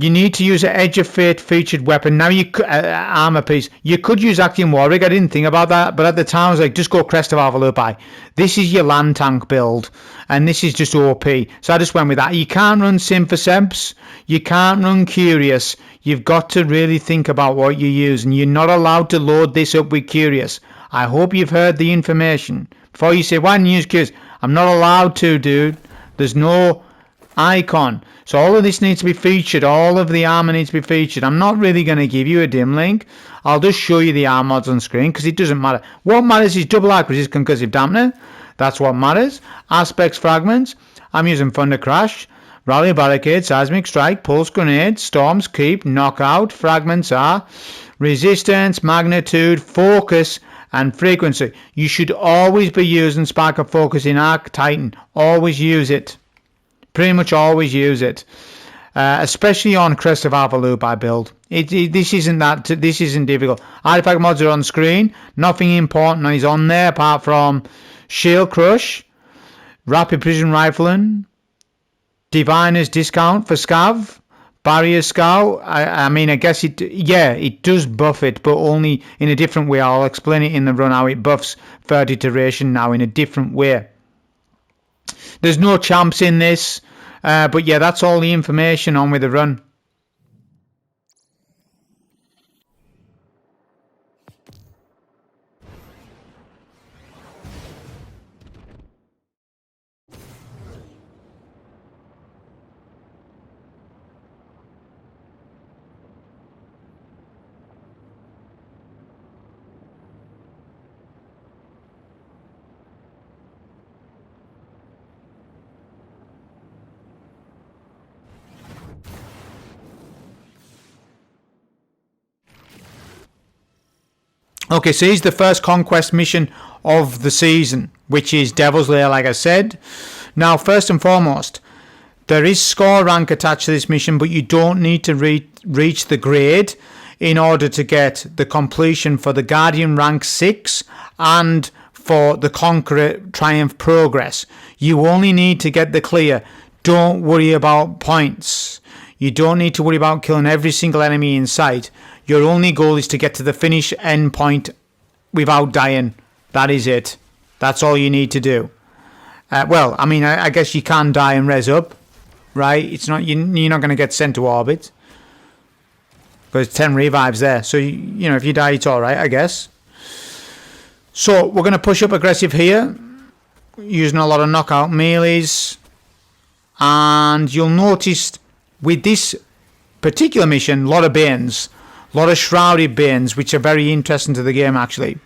You need to use an Edge of Fate featured weapon. Now you could, armor piece. You could use Acting Warwick. I didn't think about that, but at the time I was like, just go Crest of Avalupai. This is your land tank build, and this is just OP. So I just went with that. You can't run Sim for Semps. You can't run Curious. You've got to really think about what you use, and you're not allowed to load this up with Curious. I hope you've heard the information. Before you say, why didn't you use Curious? I'm not allowed to, dude. There's no icon. So all of this needs to be featured. All of the armor needs to be featured. I'm not really going to give you a dim link. I'll just show you the armor mods on screen because it doesn't matter. What matters is double arc resist concussive dampener. That's what matters. Aspects fragments. I'm using Thunder Crash, Rally Barricade, Seismic Strike, Pulse Grenade, Storm's Keep, Knockout. Fragments are Resistance, Magnitude, Focus, and Frequency. You should always be using Spark of Focus in Arc Titan. Always use it. Pretty much always use it, especially on Crest of Avalupai build. This isn't difficult. Artifact mods are on screen. Nothing important is on there apart from Shield Crush, Rapid Precision Rifling, Diviner's Discount for Scav, Barrier Scout. I mean, I guess it does buff it, but only in a different way. I'll explain it in the run how it buffs third iteration now in a different way. There's no champs in this, but yeah, that's all the information on with the run. Okay, so here's the first conquest mission of the season, which is Devil's Lair, like I said. Now, first and foremost, there is score rank attached to this mission, but you don't need to reach the grade in order to get the completion for the Guardian rank 6 and for the Conqueror Triumph Progress. You only need to get the clear. Don't worry about points. You don't need to worry about killing every single enemy in sight. Your only goal is to get to the finish end point without dying. That is it. That's all you need to do. Well, I mean, I guess you can die and res up, right? It's not you're not going to get sent to orbit because 10 revives there. So you know, if you die, it's all right, I guess. So we're going to push up aggressive here, using a lot of knockout melees, and you'll notice with this particular mission, a lot of Banes. A lot of shrouded Banes, which are very interesting to the game, actually.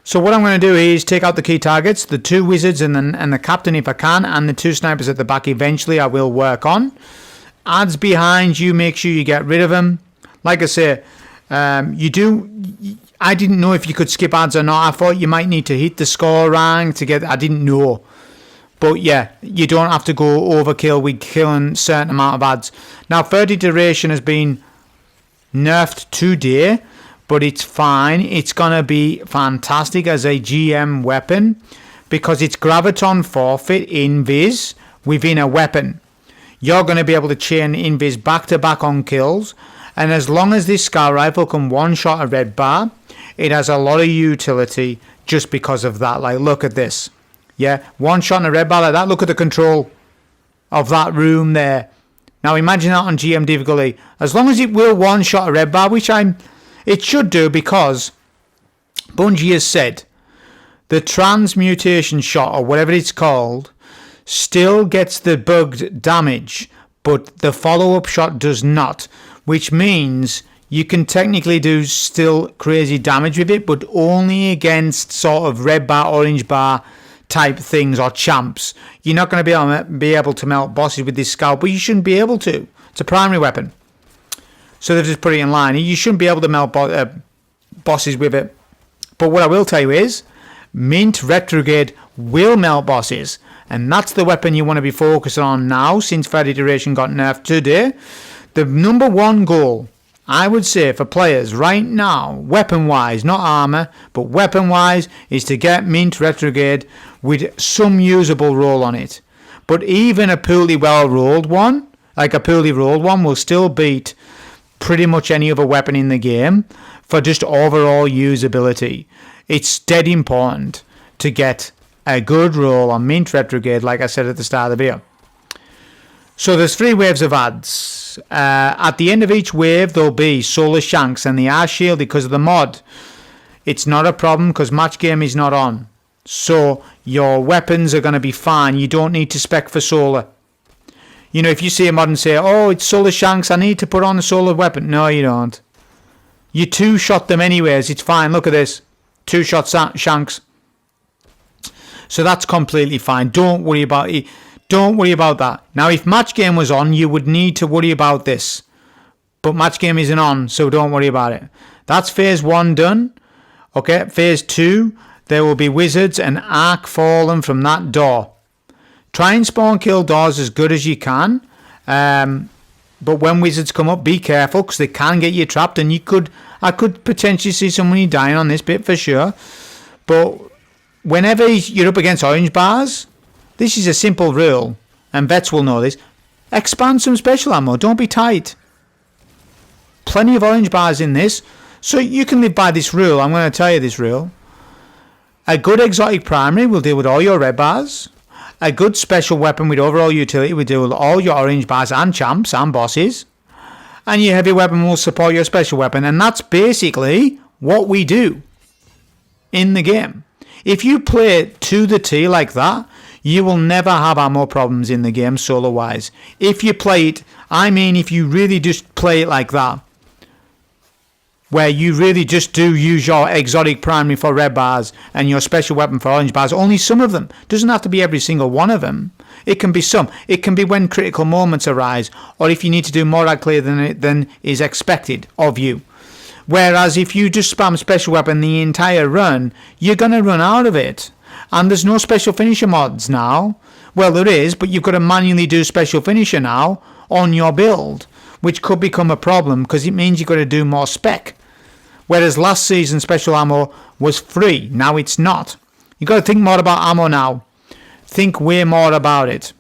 So what I'm going to do is take out the key targets, the 2 wizards and the captain if I can, and the 2 snipers at the back eventually I will work on. Adds behind you, make sure you get rid of them. Like I say, I didn't know if you could skip ads or not. I thought you might need to hit the score rank to get, I didn't know. But yeah, you don't have to go overkill with killing a certain amount of ads. Now, third iteration has been nerfed today, but it's fine. It's gonna be fantastic as a GM weapon because it's graviton forfeit invis within a weapon. You're going to be able to chain invis back to back on kills, and as long as this scar rifle can one shot a red bar, it has a lot of utility just because of that. Like, look at this. Yeah, one shot in a red bar like that. Look at the control of that room there. Now imagine that on GM difficulty. As long as it will one shot a red bar, which it should do, because Bungie has said the transmutation shot, or whatever it's called, still gets the bugged damage, but the follow-up shot does not, which means you can technically do still crazy damage with it, but only against sort of red bar, orange bar type things or champs. You're not going to be able to melt bosses with this scout, but you shouldn't be able to. It's a primary weapon, so they've just put it in line. You shouldn't be able to melt bosses with it. But what I will tell you is Mint Retrograde will melt bosses, and that's the weapon you want to be focusing on now since third iteration got nerfed today. The number one goal, I would say, for players right now, weapon-wise, not armor, but weapon-wise, is to get Mint Retrograde with some usable roll on it. But even a poorly well-rolled one like a poorly rolled one, will still beat pretty much any other weapon in the game for just overall usability. It's dead important to get a good roll on Mint Retrograde, like I said at the start of the video. So there's 3 waves of ads. At the end of each wave, there'll be Solar Shanks, and they are shielded because of the mod. It's not a problem because match game is not on. So your weapons are going to be fine. You don't need to spec for solar. You know, if you see a mod and say, oh, it's Solar Shanks, I need to put on a solar weapon. No, you don't. You 2-shot them anyways. It's fine. Look at this. 2-shot Shanks. So that's completely fine. Don't worry about it. Don't worry about that. Now, if match game was on, you would need to worry about this. But match game isn't on, so don't worry about it. That's phase 1 done. Okay, phase 2, there will be wizards and arc fallen from that door. Try and spawn kill doors as good as you can. But when wizards come up, be careful because they can get you trapped, and I could potentially see somebody dying on this bit for sure. But whenever you're up against orange bars, this is a simple rule, and vets will know this. Expand some special ammo. Don't be tight. Plenty of orange bars in this, so you can live by this rule. I'm going to tell you this rule. A good exotic primary will deal with all your red bars. A good special weapon with overall utility will deal with all your orange bars and champs and bosses. And your heavy weapon will support your special weapon. And that's basically what we do in the game. If you play it to the T like that, you will never have ammo problems in the game solo wise. If you play it, I mean if you really just play it like that, where you really just do use your exotic primary for red bars and your special weapon for orange bars, only some of them. Doesn't have to be every single one of them. It can be some. It can be when critical moments arise, or if you need to do more ad clear than is expected of you. Whereas if you just spam special weapon the entire run, you're going to run out of it. And there's no special finisher mods now. Well, there is, but you've got to manually do special finisher now on your build, which could become a problem because it means you've got to do more spec. Whereas last season special ammo was free. Now it's not. You've got to think more about ammo now. Think way more about it.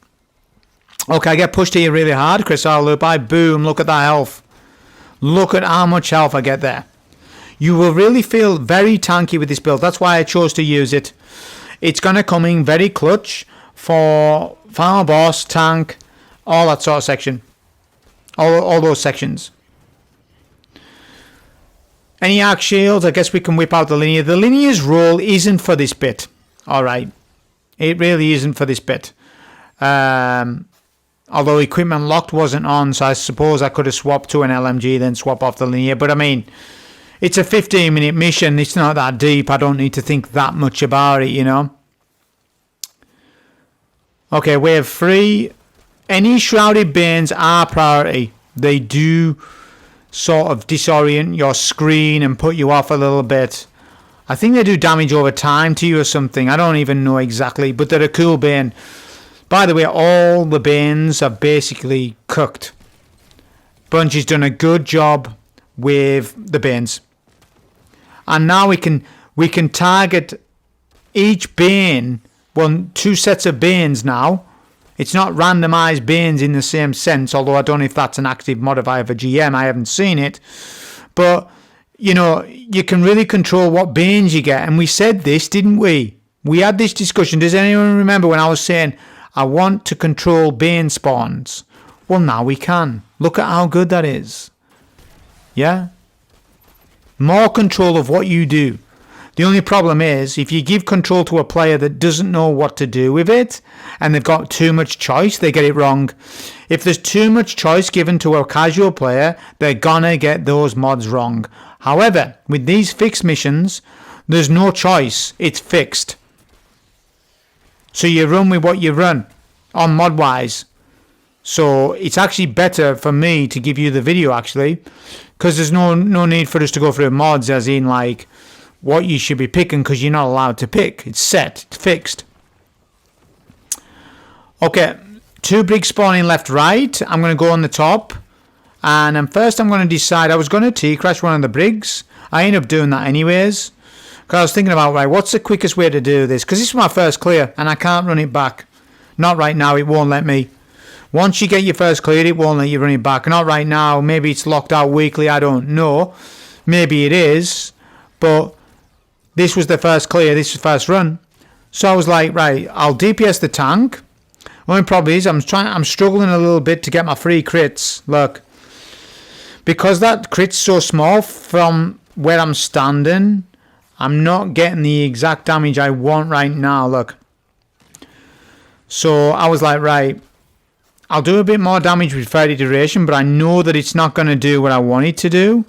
Okay, I get pushed here really hard. Chris Arlupi, boom, look at that health. Look at how much health I get there. You will really feel very tanky with this build. That's why I chose to use it. It's going to come in very clutch for Final Boss, Tank, all that sort of section. All those sections. Any arc shields, I guess we can whip out the linear. The linear's role isn't for this bit. Alright. It really isn't for this bit. Although equipment locked wasn't on, so I suppose I could have swapped to an LMG, then swap off the linear. But I mean, it's a 15-minute mission. It's not that deep. I don't need to think that much about it, you know. Okay, wave 3. Any shrouded banes are priority. They do sort of disorient your screen and put you off a little bit. I think they do damage over time to you or something. I don't even know exactly, but they're a cool bane. By the way, all the banes are basically cooked. Bungie's done a good job with the banes. And now we can target each bane, well, 2 sets of banes now. It's not randomized banes in the same sense, although I don't know if that's an active modifier for GM. I haven't seen it. But, you know, you can really control what banes you get. And we said this, didn't we? We had this discussion. Does anyone remember when I was saying, I want to control bane spawns? Well, now we can. Look at how good that is. Yeah? More control of what you do. The only problem is, if you give control to a player that doesn't know what to do with it, and they've got too much choice, they get it wrong. If there's too much choice given to a casual player, they're gonna get those mods wrong. However, with these fixed missions, there's no choice. It's fixed. So you run with what you run, on mod-wise. So it's actually better for me to give you the video, actually, because there's no need for us to go through mods, as in, like, what you should be picking, because you're not allowed to pick. It's set. It's fixed. Okay. 2 bricks spawning left, right. I'm going to go on the top. And first I'm going to decide. I was going to T-crash one of the brigs. I ended up doing that anyways. Because I was thinking about, right, what's the quickest way to do this? Because this is my first clear, and I can't run it back. Not right now. It won't let me. Once you get your first clear, it won't let you run it back. Not right now. Maybe it's locked out weekly. I don't know. Maybe it is. But this was the first clear. This was the first run. So I was like, right, I'll DPS the tank. Only problem is I'm struggling a little bit to get my free crits. Look. Because that crit's so small from where I'm standing, I'm not getting the exact damage I want right now. Look. So I was like, right, I'll do a bit more damage with 30 duration, but I know that it's not going to do what I want it to do.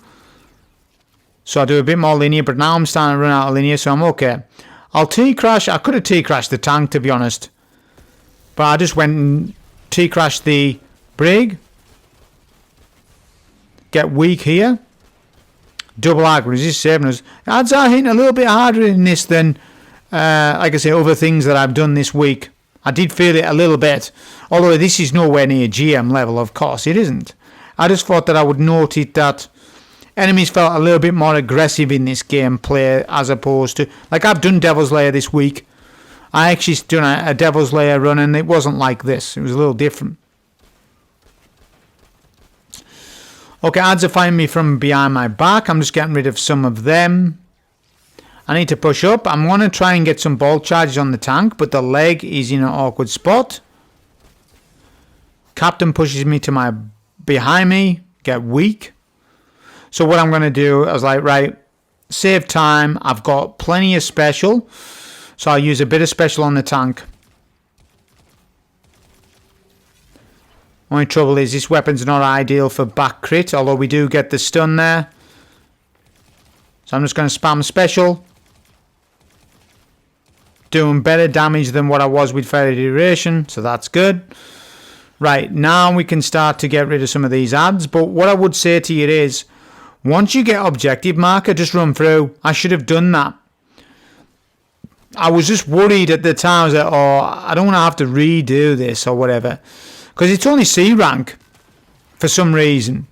So I'll do a bit more linear, but now I'm starting to run out of linear, so I'm okay. I'll T-crash. I could have T-crashed the tank, to be honest. But I just went and T-crashed the brig. Get weak here. Double aggro. Is this saving us? Odds are hitting a little bit harder in this than, like I say, other things that I've done this week. I did feel it a little bit. Although this is nowhere near GM level, of course. It isn't. I just thought that I would note it that enemies felt a little bit more aggressive in this gameplay as opposed to... Like, I've done Devil's Lair this week. I actually done a Devil's Lair run and it wasn't like this. It was a little different. Okay, ads are finding me from behind my back. I'm just getting rid of some of them. I need to push up. I'm going to try and get some bolt charges on the tank, but the leg is in an awkward spot. Captain pushes me to my behind me. Get weak. So what I'm going to do, I was like, right, save time. I've got plenty of special. So I'll use a bit of special on the tank. Only trouble is this weapon's not ideal for back crit, although we do get the stun there. So I'm just going to spam special. Doing better damage than what I was with fairy duration, so that's good. Right, now we can start to get rid of some of these ads, but what I would say to you is, once you get objective marker, just run through. I should have done that. I was just worried at the time, I was like, oh, I don't want to have to redo this or whatever. Because it's only C rank for some reason.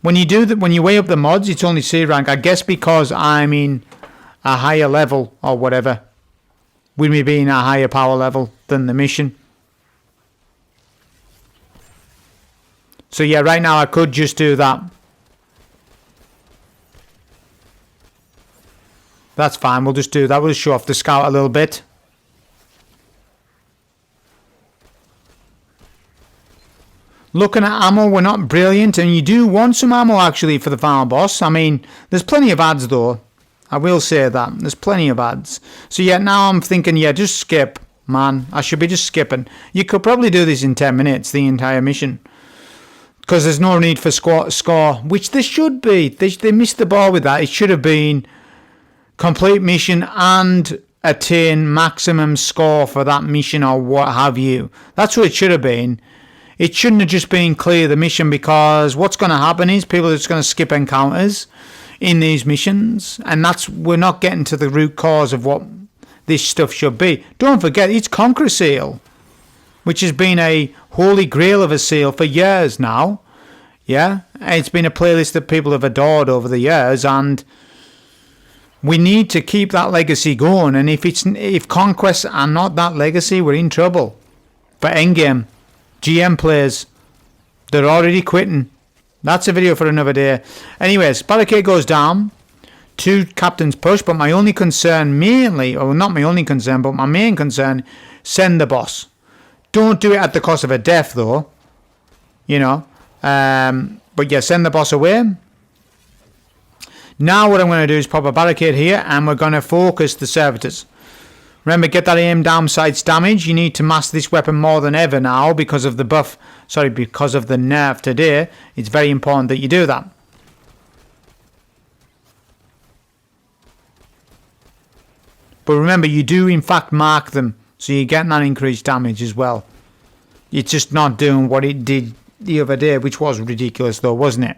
When you do that, when you weigh up the mods, it's only C rank. I guess because I'm in a higher level or whatever. With me being a higher power level than the mission. So yeah, right now I could just do that. That's fine, we'll just do that. We'll show off the scout a little bit. Looking at ammo, we're not brilliant, and you do want some ammo actually for the final boss. I mean, there's plenty of ads though. I will say that. There's plenty of ads. So yeah, now I'm thinking, yeah, just skip, man. I should be just skipping. You could probably do this in 10 minutes, the entire mission. Because there's no need for score, which there should be. They missed the ball with that. It should have been complete mission and attain maximum score for that mission or what have you. That's what it should have been. It shouldn't have just been clear the mission, because what's going to happen is people are just going to skip encounters in these missions, and we're not getting to the root cause of what this stuff should be. Don't forget, it's Conqueror Seal, which has been a holy grail of a seal for years now. Yeah, it's been a playlist that people have adored over the years, and we need to keep that legacy going. And if conquests are not that legacy, we're in trouble. For endgame GM players, they're already quitting. That's a video for another day. Anyways, barricade goes down. 2 captains push, but my only concern mainly, or not my only concern, but my main concern, send the boss. Don't do it at the cost of a death though. You know. But yeah, send the boss away. Now what I'm going to do is pop a barricade here, and we're going to focus the servitors. Remember, get that aim down sights damage. You need to master this weapon more than ever now because of the buff. Sorry, because of the nerf today. It's very important that you do that. But remember, you do in fact mark them, so you're getting that increased damage as well. It's just not doing what it did the other day, which was ridiculous though, wasn't it?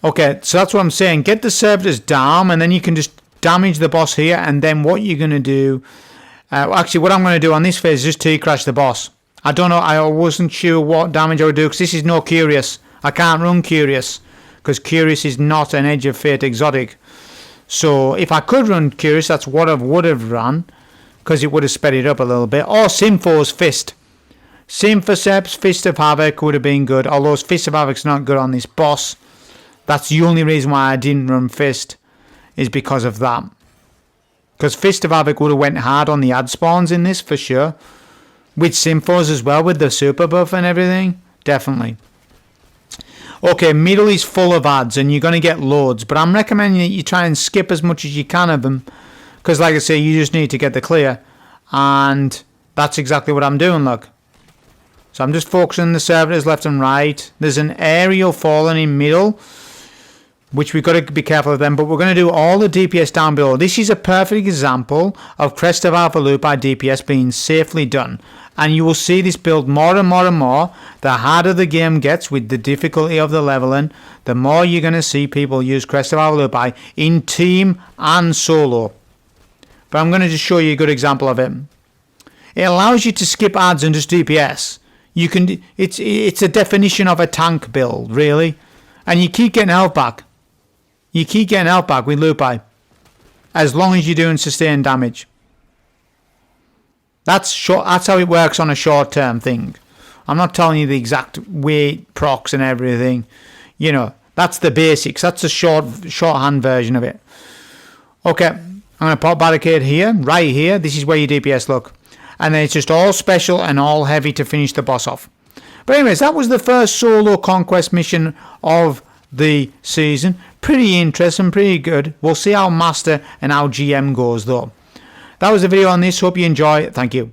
Okay, so that's what I'm saying. Get the servitors down, and then you can just damage the boss here, and then what you're going to do... actually, what I'm going to do on this phase is just T-crash the boss. I don't know, I wasn't sure what damage I would do, because this is no Curious. I can't run Curious, because Curious is not an Edge of Fate exotic. So, if I could run Curious, that's what I would have run, because it would have sped it up a little bit. Or Sinfo's Fist. Symphoseps, Fist of Havoc would have been good, although Fist of Havoc's not good on this boss. That's the only reason why I didn't run Fist, is because of that. Because Fist of Havoc would have went hard on the ad spawns in this, for sure. With Symphos as well, with the super buff and everything. Definitely. Okay, middle is full of ads, and you're going to get loads. But I'm recommending that you try and skip as much as you can of them. Because like I say, you just need to get the clear. And that's exactly what I'm doing, look. So I'm just focusing on the servitors left and right. There's an aerial falling in middle, which we've got to be careful of them, but we're going to do all the DPS down below. This is a perfect example of Crest of Alpha Loop by DPS being safely done. And you will see this build more and more and more. The harder the game gets with the difficulty of the leveling, the more you're going to see people use Crest of Alpha Loop by in team and solo. But I'm going to just show you a good example of it. It allows you to skip ads and just DPS. You can. It's a definition of a tank build, really. And you keep getting health back. You keep getting health back with Lupi, as long as you're doing sustained damage. That's short. That's how it works on a short-term thing. I'm not telling you the exact weight, procs, and everything. You know, that's the basics. That's a shorthand version of it. Okay, I'm going to pop barricade here, right here. This is where your DPS look. And then it's just all special and all heavy to finish the boss off. But anyways, that was the first solo conquest mission of the season. Pretty interesting, pretty good. We'll see how Master and how GM goes though. That was the video on this. Hope you enjoy. Thank you.